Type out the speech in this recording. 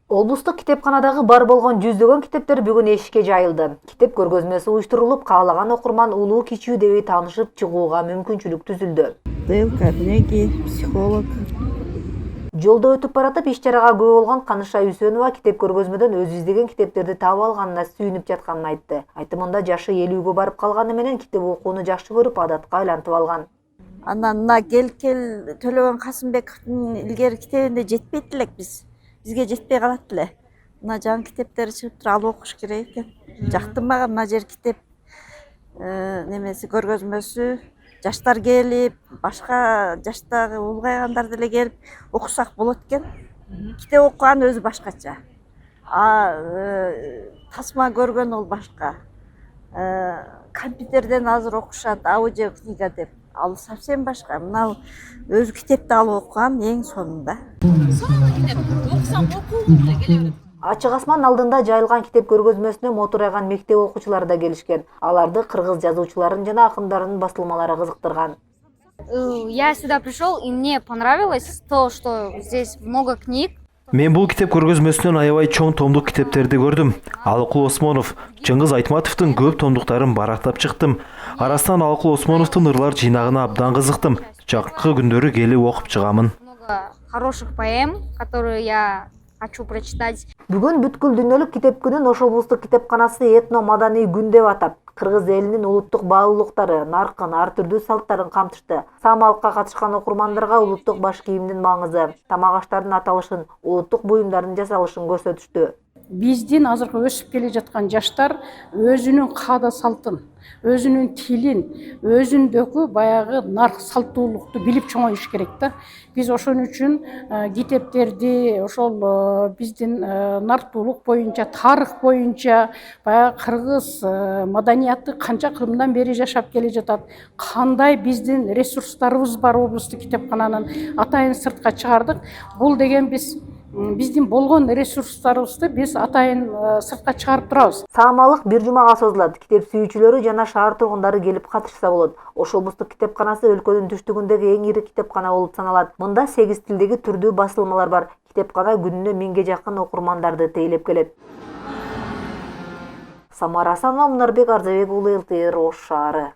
Облустук китепканадагы бар болгон жүздөгөн китептер бүгүн эшикке жайылды. Китеп көргөзмөсү уюштурулуп, каалаган окурман улуу кичүү деби таанышып чыгууга мүмкүнчүлүк түзүлдү. Дейл Карнеги, психолог. Жолдо өтүп баратып иш-чарага күбө болгон Каныша Үсөнова китеп көргөзмөдөн өз издеген китептерди таап алганына сүйүнүп жатканын айтты. Айтымында жашы 50-гө барып калганы менен китеп окууну жакшы көрүп, адатка айлантып алган. Анан мына кел Төлөгөн Касымбековдун илгери китебинде жетпейт элек бизге жетпей калат эле. Мына жаңы китептери чыгып туруп алып окуш керек экен. Жактым мага мына жер китеп немеси көргөзмөсү. Жаштар келип, башка жаштагы улгайгандар деле келип окусак болот экен. Китеп окуган өзү башкача. Тасма көргөн ол башка. Компьютерден азыр окушат, аудиокнига деп. Ал совсем башка. Мына өзү китепти алып окуган эң сонунда. Сонун китеп. Окусам окугум эле келе берет. Ачык асман алдында жайылган китеп көргөзмөсүнө мотурайган мектеп окуучулары да келишкен. Аларды кыргыз жазуучуларын жана акындарынын басылмалары кызыктырган. Я сюда пришел, и мне понравилось то, что здесь много книг. Мен бул китеп көргөзмөсүнөн аябай чоң томдук китептерди көрдүм. Алыкул Осмонов, Жыңгыз Айтматовдун көп томдуктарын барактап чыктым. Арасынан Алыкул Осмоновдун ырлар жыйнагына абдан кызыктым. Жакынкы күндөрү келип окуп чыгамын. Много хороших поэм, которые я хочу прочитать. Бүгүн бүткүл дүйнөлүк китеп күнүн Ош облустук китепканасы этно маданий күн деп атап, кыргыз элинин улуттук баалуулуктары, наркын, ар түрдүү салттарын камтышты. Самалыкка катышкан окурмандарга улуттук баш кийимдин маңызы, тамак аштардын аталышын, улуттук буюмдардын жасалышын көрсөтүштү. Биздин азыркы өсүп келе жаткан жаштар өзүнүн каада салтын, өзүнүн тилин, өзүндөгү баягы нарк салттуулукту билип чоңоюш керек да. Биз ошон үчүн китептерди ошол биздин нарктуулук боюнча, тарых боюнча, баягы кыргыз маданияты канча кылымдан бери жашап келе жатат, кандай биздин ресурстарыбыз бар облустук китепкананын атайын сыртка чыгардык. Бул деген биздин болгон ресурстарыбызды биз атайын сыртка чыгарып турабыз. Саамалык бир жумага созулат. Китеп сүйүүчүлөрү жана шаар тургундары келип катышса болот. Ош облустук китепканасы өлкөнүн түштүгүндөгү эң ири китепкана болуп саналат. Мында 8 тилдеги түрдүү басылмалар бар. Китепкана күнүнө 1000ге жакын окурмандарды тейлеп келет. Самара Асанова, Мунарбек Арзабек уулу, ЛТР, Ош шаары.